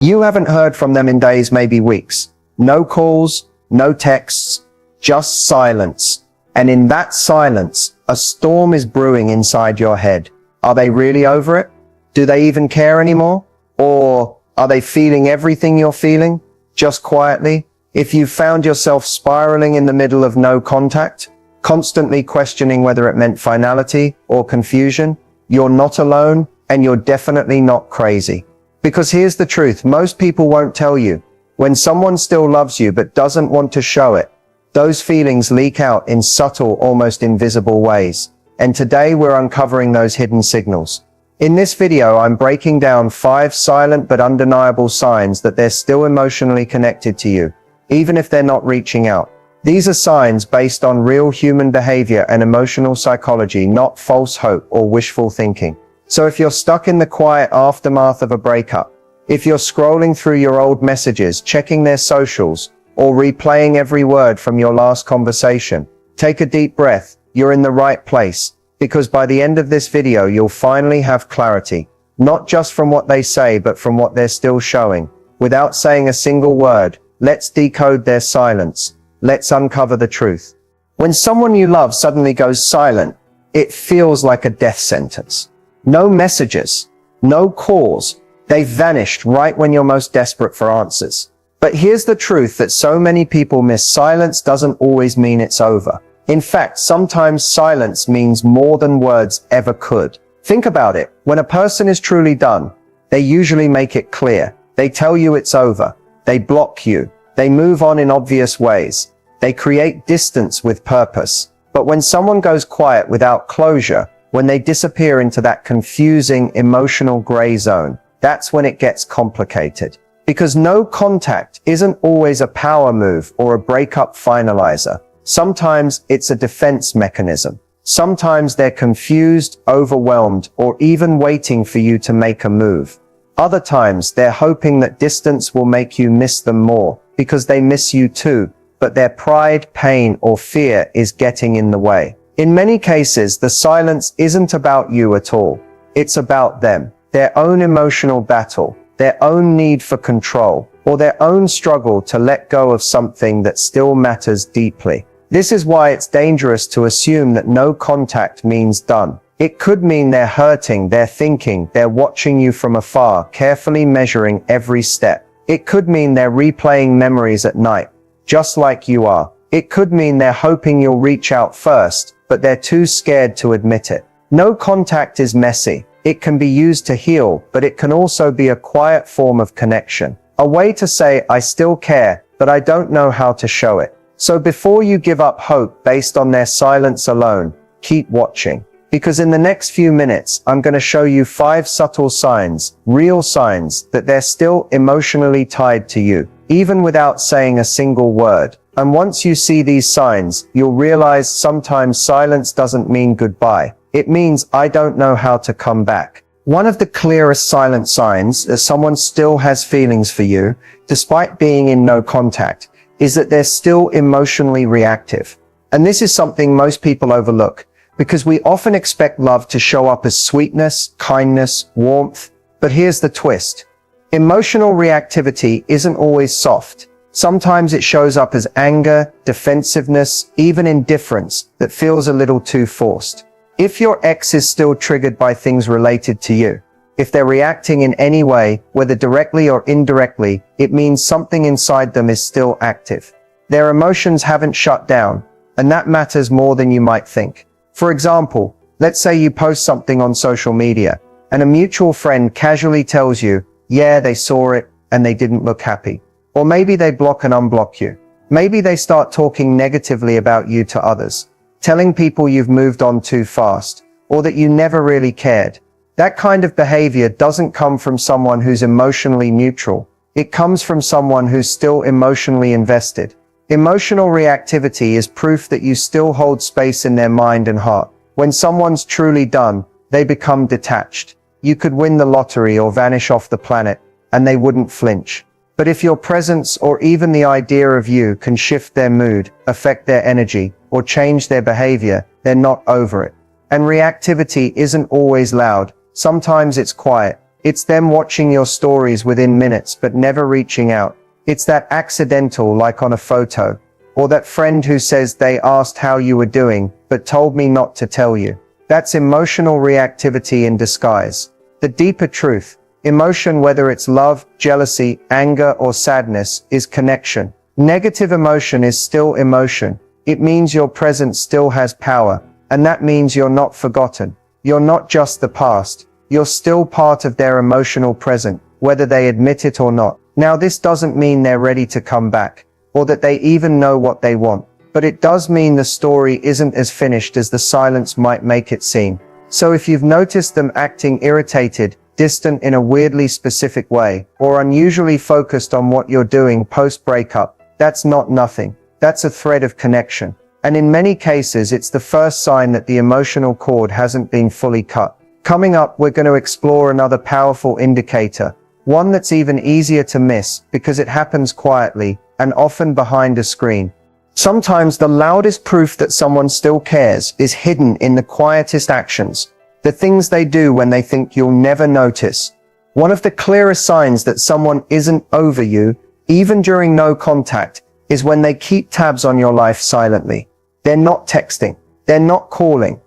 You haven't heard from them in days, maybe weeks. No calls, no texts, just silence. And in that silence, a storm is brewing inside your head. Are they really over it? Do they even care anymore? Or are they feeling everything you're feeling, just quietly? If you found yourself spiraling in the middle of no contact, constantly questioning whether it meant finality or confusion, you're not alone, and you're definitely not crazy. Because here's the truth, most people won't tell you. When someone still loves you but doesn't want to show it, those feelings leak out in subtle, almost invisible ways. And today we're uncovering those hidden signals. In this video, I'm breaking down 5 silent but undeniable signs that they're still emotionally connected to you, even if they're not reaching out. These are signs based on real human behavior and emotional psychology, not false hope or wishful thinking. So if you're stuck in the quiet aftermath of a breakup, if you're scrolling through your old messages, checking their socials, or replaying every word from your last conversation, take a deep breath. You're in the right place, because by the end of this video, you'll finally have clarity, not just from what they say, but from what they're still showing. Without saying a single word, let's decode their silence. Let's uncover the truth. When someone you love suddenly goes silent, it feels like a death sentence. No messages, no calls. They've vanished right when you're most desperate for answers. But here's the truth that so many people miss. Silence doesn't always mean it's over. In fact, sometimes silence means more than words ever could. Think about it. When a person is truly done, they usually make it clear. They tell you it's over. They block you. They move on in obvious ways. They create distance with purpose. But when someone goes quiet without closure, when they disappear into that confusing emotional gray zone, that's when it gets complicated. Because no contact isn't always a power move or a breakup finalizer. Sometimes it's a defense mechanism. Sometimes they're confused, overwhelmed, or even waiting for you to make a move. Other times they're hoping that distance will make you miss them more, because they miss you too, but their pride, pain, or fear is getting in the way. In many cases, the silence isn't about you at all. It's about them, their own emotional battle, their own need for control, or their own struggle to let go of something that still matters deeply. This is why it's dangerous to assume that no contact means done. It could mean they're hurting, they're thinking, they're watching you from afar, carefully measuring every step. It could mean they're replaying memories at night, just like you are. It could mean they're hoping you'll reach out first, but they're too scared to admit it. No contact is messy. It can be used to heal, but it can also be a quiet form of connection. A way to say, I still care, but I don't know how to show it. So before you give up hope based on their silence alone, keep watching. Because in the next few minutes, I'm going to show you 5 subtle signs, real signs, that they're still emotionally tied to you, even without saying a single word. And once you see these signs, you'll realize sometimes silence doesn't mean goodbye. It means I don't know how to come back. One of the clearest silent signs that someone still has feelings for you, despite being in no contact, is that they're still emotionally reactive. And this is something most people overlook, because we often expect love to show up as sweetness, kindness, warmth. But here's the twist. Emotional reactivity isn't always soft. Sometimes it shows up as anger, defensiveness, even indifference that feels a little too forced. If your ex is still triggered by things related to you, if they're reacting in any way, whether directly or indirectly, it means something inside them is still active. Their emotions haven't shut down, and that matters more than you might think. For example, let's say you post something on social media, and a mutual friend casually tells you, yeah, they saw it, and they didn't look happy. Or maybe they block and unblock you. Maybe they start talking negatively about you to others, telling people you've moved on too fast, or that you never really cared. That kind of behavior doesn't come from someone who's emotionally neutral. It comes from someone who's still emotionally invested. Emotional reactivity is proof that you still hold space in their mind and heart. When someone's truly done, they become detached. You could win the lottery or vanish off the planet, and they wouldn't flinch. But if your presence or even the idea of you can shift their mood, affect their energy, or change their behavior, they're not over it. And reactivity isn't always loud. Sometimes it's quiet. It's them watching your stories within minutes but never reaching out. It's that accidental like on a photo, or that friend who says they asked how you were doing but told me not to tell you. That's emotional reactivity in disguise. The deeper truth, emotion, whether it's love, jealousy, anger, or sadness, is connection. Negative emotion is still emotion. It means your presence still has power, and that means you're not forgotten. You're not just the past. You're still part of their emotional present, whether they admit it or not. Now, this doesn't mean they're ready to come back, or that they even know what they want, but it does mean the story isn't as finished as the silence might make it seem. So if you've noticed them acting irritated, distant in a weirdly specific way, or unusually focused on what you're doing post-breakup, that's not nothing. That's a thread of connection. And in many cases, it's the first sign that the emotional cord hasn't been fully cut. Coming up, we're going to explore another powerful indicator, one that's even easier to miss because it happens quietly and often behind a screen. Sometimes the loudest proof that someone still cares is hidden in the quietest actions, the things they do when they think you'll never notice. One of the clearest signs that someone isn't over you, even during no contact, is when they keep tabs on your life silently. They're not texting, they're not calling,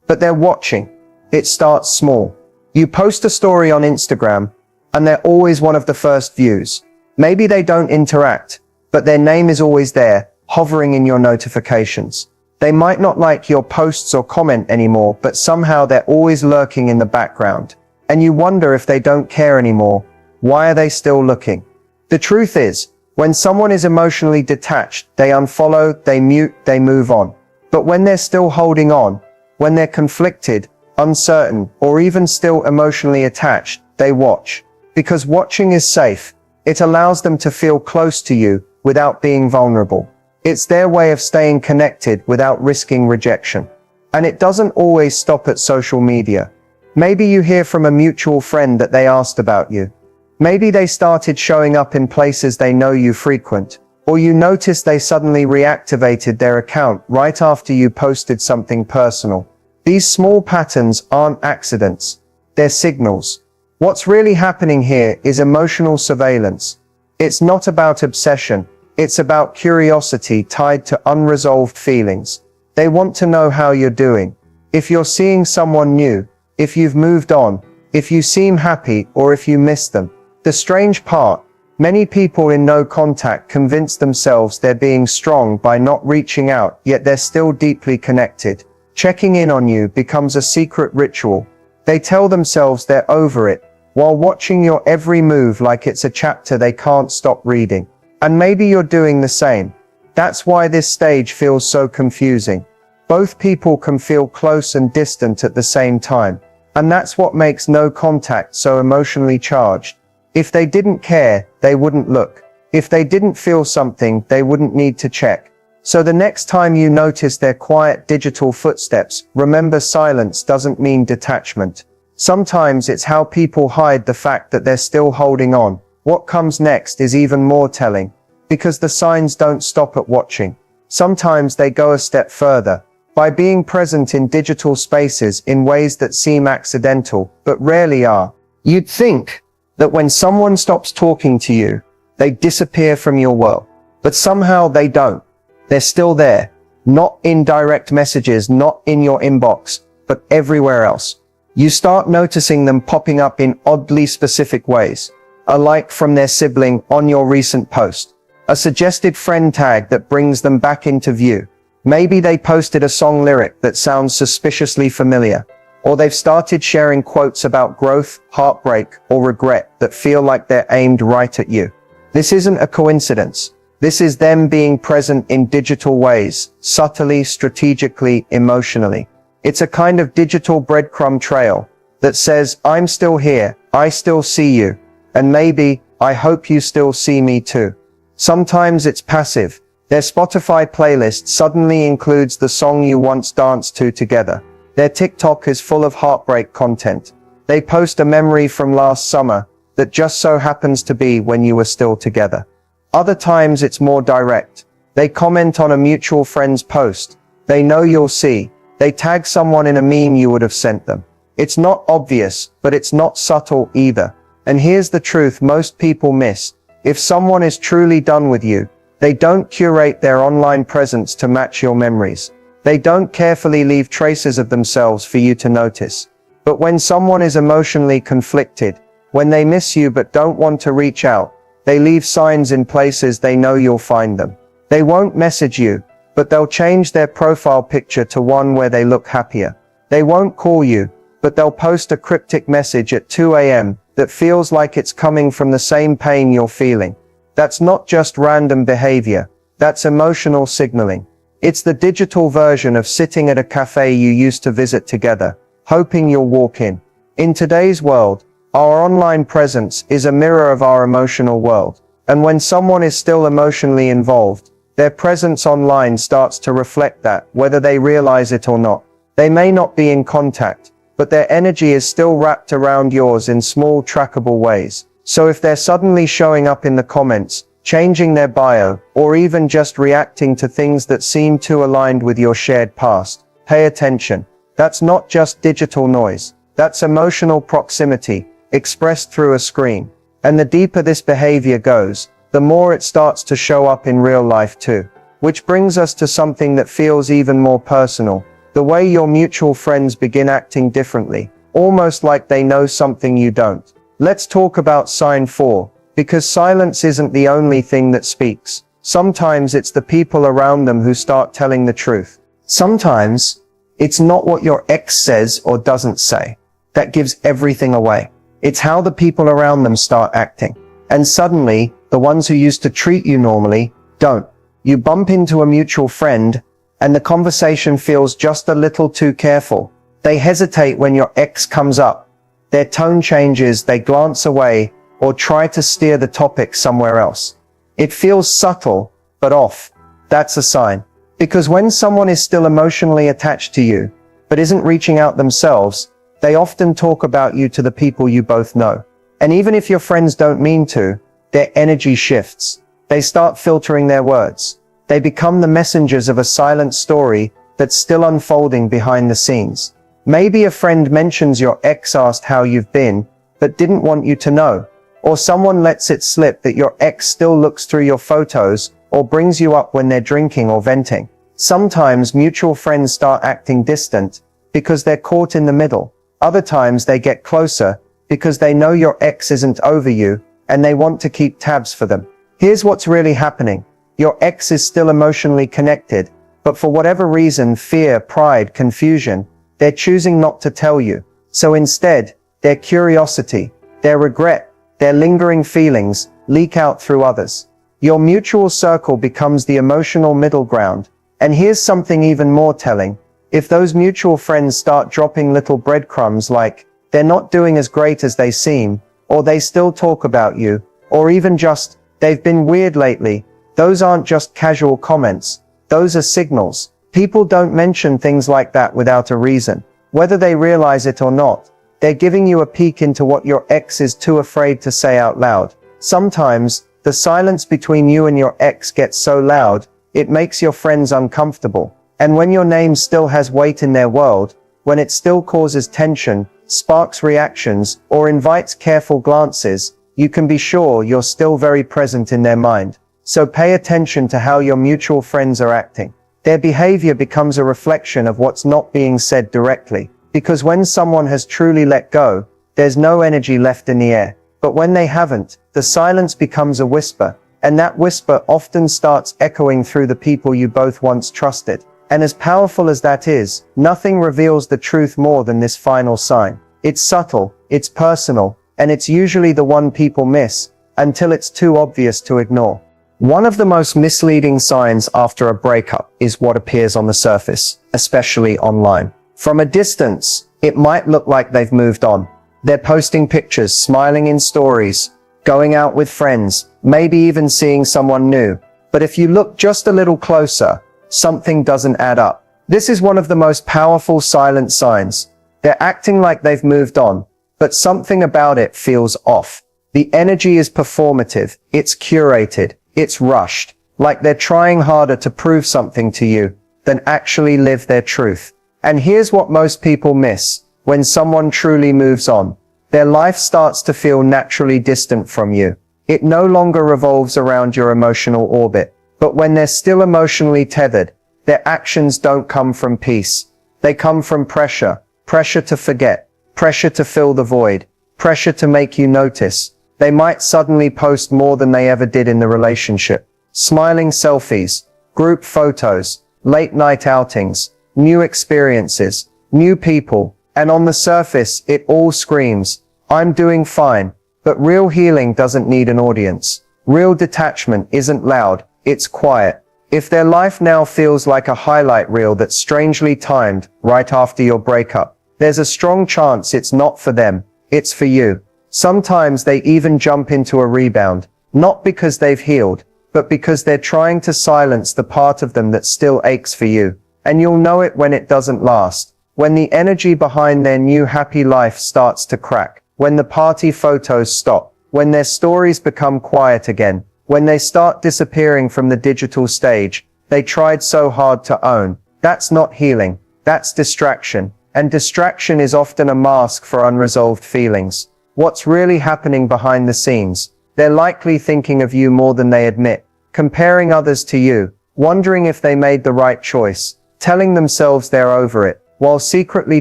but they're watching. It starts small. You post a story on Instagram, and they're always one of the first views. Maybe they don't interact, but their name is always there, hovering in your notifications. They might not like your posts or comment anymore, but somehow they're always lurking in the background. And you wonder if they don't care anymore. Why are they still looking? The truth is, when someone is emotionally detached, they unfollow, they mute, they move on. But when they're still holding on, when they're conflicted, uncertain, or even still emotionally attached, they watch. Because watching is safe. It allows them to feel close to you without being vulnerable. It's their way of staying connected without risking rejection. And it doesn't always stop at social media. Maybe you hear from a mutual friend that they asked about you. Maybe they started showing up in places they know you frequent. Or you notice they suddenly reactivated their account right after you posted something personal. These small patterns aren't accidents. They're signals. What's really happening here is emotional surveillance. It's not about obsession. It's about curiosity tied to unresolved feelings. They want to know how you're doing. If you're seeing someone new, if you've moved on, if you seem happy, or if you miss them. The strange part, many people in no contact convince themselves they're being strong by not reaching out, yet they're still deeply connected. Checking in on you becomes a secret ritual. They tell themselves they're over it, while watching your every move like it's a chapter they can't stop reading. And maybe you're doing the same. That's why this stage feels so confusing. Both people can feel close and distant at the same time. And that's what makes no contact so emotionally charged. If they didn't care, they wouldn't look. If they didn't feel something, they wouldn't need to check. So the next time you notice their quiet digital footsteps, remember silence doesn't mean detachment. Sometimes it's how people hide the fact that they're still holding on. What comes next is even more telling, because the signs don't stop at watching. Sometimes they go a step further, by being present in digital spaces in ways that seem accidental, but rarely are. You'd think that when someone stops talking to you, they disappear from your world. But somehow they don't. They're still there. Not in direct messages, not in your inbox, but everywhere else. You start noticing them popping up in oddly specific ways. A like from their sibling on your recent post. A suggested friend tag that brings them back into view. Maybe they posted a song lyric that sounds suspiciously familiar. Or they've started sharing quotes about growth, heartbreak, or regret that feel like they're aimed right at you. This isn't a coincidence. This is them being present in digital ways, subtly, strategically, emotionally. It's a kind of digital breadcrumb trail that says, I'm still here, I still see you, and maybe, I hope you still see me too. Sometimes it's passive. Their Spotify playlist suddenly includes the song you once danced to together. Their TikTok is full of heartbreak content. They post a memory from last summer that just so happens to be when you were still together. Other times it's more direct. They comment on a mutual friend's post. They know you'll see. They tag someone in a meme you would have sent them. It's not obvious, but it's not subtle either. And here's the truth most people miss. If someone is truly done with you, they don't curate their online presence to match your memories. They don't carefully leave traces of themselves for you to notice. But when someone is emotionally conflicted, when they miss you but don't want to reach out, they leave signs in places they know you'll find them. They won't message you, but they'll change their profile picture to one where they look happier. They won't call you, but they'll post a cryptic message at 2 a.m. that feels like it's coming from the same pain you're feeling. That's not just random behavior. That's emotional signaling. It's the digital version of sitting at a cafe you used to visit together, hoping you'll walk in. In today's world, our online presence is a mirror of our emotional world. And when someone is still emotionally involved, their presence online starts to reflect that, whether they realize it or not. They may not be in contact, but their energy is still wrapped around yours in small, trackable ways. So if they're suddenly showing up in the comments, changing their bio, or even just reacting to things that seem too aligned with your shared past, pay attention. That's not just digital noise. That's emotional proximity, expressed through a screen. And the deeper this behavior goes, the more it starts to show up in real life too. Which brings us to something that feels even more personal. The way your mutual friends begin acting differently, almost like they know something you don't. Let's talk about sign 4, because silence isn't the only thing that speaks. Sometimes it's the people around them who start telling the truth. Sometimes it's not what your ex says or doesn't say that gives everything away. It's how the people around them start acting. And suddenly, the ones who used to treat you normally don't. You bump into a mutual friend, and the conversation feels just a little too careful. They hesitate when your ex comes up. Their tone changes, they glance away, or try to steer the topic somewhere else. It feels subtle, but off. That's a sign. Because when someone is still emotionally attached to you, but isn't reaching out themselves, they often talk about you to the people you both know. And even if your friends don't mean to, their energy shifts. They start filtering their words. They become the messengers of a silent story that's still unfolding behind the scenes. Maybe a friend mentions your ex asked how you've been, but didn't want you to know. Or someone lets it slip that your ex still looks through your photos, or brings you up when they're drinking or venting. Sometimes mutual friends start acting distant, because they're caught in the middle. Other times they get closer, because they know your ex isn't over you, and they want to keep tabs for them. Here's what's really happening. Your ex is still emotionally connected, but for whatever reason, fear, pride, confusion, they're choosing not to tell you. So instead, their curiosity, their regret, their lingering feelings leak out through others. Your mutual circle becomes the emotional middle ground. And here's something even more telling. If those mutual friends start dropping little breadcrumbs like, they're not doing as great as they seem, or they still talk about you, or even just, they've been weird lately, those aren't just casual comments. Those are signals. People don't mention things like that without a reason. Whether they realize it or not, they're giving you a peek into what your ex is too afraid to say out loud. Sometimes, the silence between you and your ex gets so loud, it makes your friends uncomfortable. And when your name still has weight in their world, when it still causes tension, sparks reactions, or invites careful glances, you can be sure you're still very present in their mind. So pay attention to how your mutual friends are acting. Their behavior becomes a reflection of what's not being said directly. Because when someone has truly let go, there's no energy left in the air. But when they haven't, the silence becomes a whisper. And that whisper often starts echoing through the people you both once trusted. And as powerful as that is, nothing reveals the truth more than this final sign. It's subtle, it's personal, and it's usually the one people miss, until it's too obvious to ignore. One of the most misleading signs after a breakup is what appears on the surface, especially online. From a distance, it might look like they've moved on. They're posting pictures, smiling in stories, going out with friends, maybe even seeing someone new. But if you look just a little closer, something doesn't add up. This is one of the most powerful silent signs. They're acting like they've moved on, but something about it feels off. The energy is performative, it's curated, it's rushed, like they're trying harder to prove something to you than actually live their truth. And here's what most people miss. when someone truly moves on, their life starts to feel naturally distant from you. It no longer revolves around your emotional orbit. But when they're still emotionally tethered, their actions don't come from peace. They come from pressure. Pressure to forget. Pressure to fill the void. Pressure to make you notice. They might suddenly post more than they ever did in the relationship. Smiling selfies, group photos, late night outings, new experiences, new people, and on the surface, it all screams, "I'm doing fine." But real healing doesn't need an audience. Real detachment isn't loud, it's quiet. If their life now feels like a highlight reel that's strangely timed right after your breakup, there's a strong chance it's not for them, it's for you. Sometimes they even jump into a rebound, not because they've healed, but because they're trying to silence the part of them that still aches for you. And you'll know it when it doesn't last, when the energy behind their new happy life starts to crack, when the party photos stop, when their stories become quiet again, when they start disappearing from the digital stage they tried so hard to own. That's not healing, that's distraction. And distraction is often a mask for unresolved feelings. What's really happening behind the scenes? They're likely thinking of you more than they admit, comparing others to you, wondering if they made the right choice, telling themselves they're over it, while secretly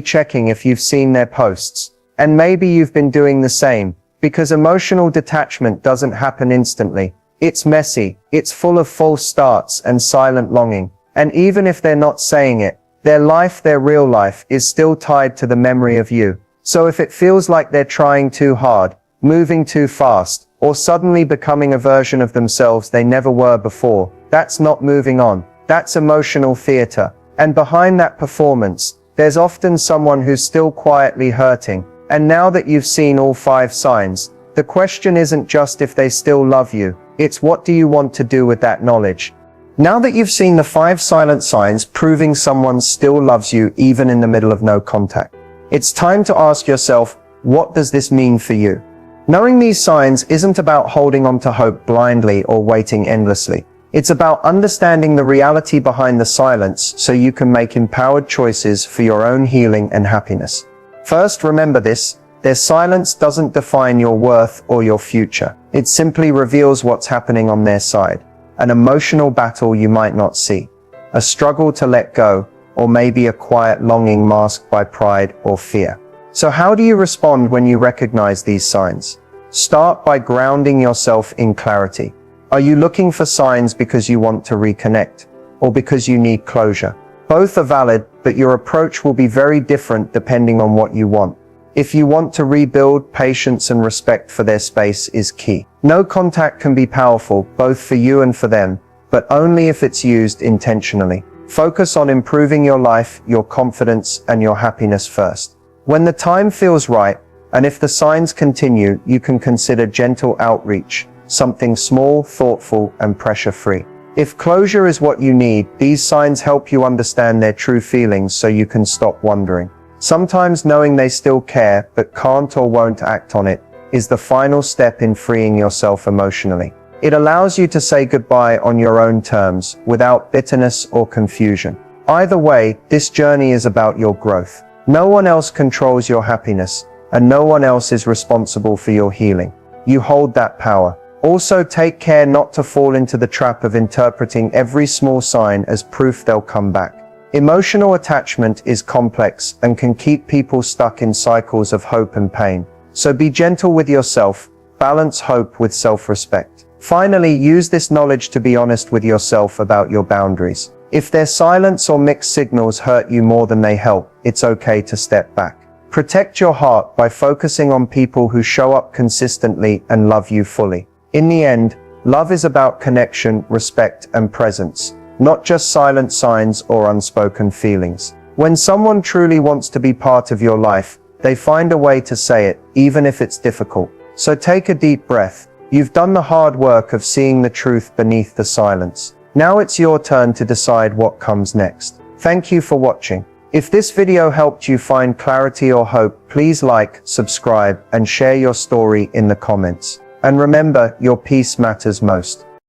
checking if you've seen their posts. And maybe you've been doing the same, because emotional detachment doesn't happen instantly. It's messy, it's full of false starts and silent longing. And even if they're not saying it, their life, their real life, is still tied to the memory of you. So if it feels like they're trying too hard, moving too fast, or suddenly becoming a version of themselves they never were before, that's not moving on. That's emotional theater. And behind that performance, there's often someone who's still quietly hurting. And now that you've seen all 5 signs, the question isn't just if they still love you, it's what do you want to do with that knowledge? Now that you've seen the 5 silent signs proving someone still loves you even in the middle of no contact, it's time to ask yourself, what does this mean for you? Knowing these signs isn't about holding on to hope blindly or waiting endlessly. It's about understanding the reality behind the silence so you can make empowered choices for your own healing and happiness. First, remember this, their silence doesn't define your worth or your future. It simply reveals what's happening on their side. An emotional battle you might not see. A struggle to let go, or maybe a quiet longing masked by pride or fear. So how do you respond when you recognize these signs? Start by grounding yourself in clarity. Are you looking for signs because you want to reconnect, or because you need closure? Both are valid, but your approach will be very different depending on what you want. If you want to rebuild, patience and respect for their space is key. No contact can be powerful, both for you and for them, but only if it's used intentionally. Focus on improving your life, your confidence, and your happiness first. When the time feels right, and if the signs continue, you can consider gentle outreach, something small, thoughtful, and pressure-free. If closure is what you need, these signs help you understand their true feelings so you can stop wondering. Sometimes knowing they still care, but can't or won't act on it, is the final step in freeing yourself emotionally. It allows you to say goodbye on your own terms, without bitterness or confusion. Either way, this journey is about your growth. No one else controls your happiness, and no one else is responsible for your healing. You hold that power. Also, take care not to fall into the trap of interpreting every small sign as proof they'll come back. Emotional attachment is complex and can keep people stuck in cycles of hope and pain. So be gentle with yourself, balance hope with self-respect. Finally, use this knowledge to be honest with yourself about your boundaries. If their silence or mixed signals hurt you more than they help, it's okay to step back. Protect your heart by focusing on people who show up consistently and love you fully. In the end, love is about connection, respect, and presence, not just silent signs or unspoken feelings. When someone truly wants to be part of your life, they find a way to say it, even if it's difficult. So take a deep breath. You've done the hard work of seeing the truth beneath the silence. Now it's your turn to decide what comes next. Thank you for watching. If this video helped you find clarity or hope, please like, subscribe, and share your story in the comments. And remember, your peace matters most.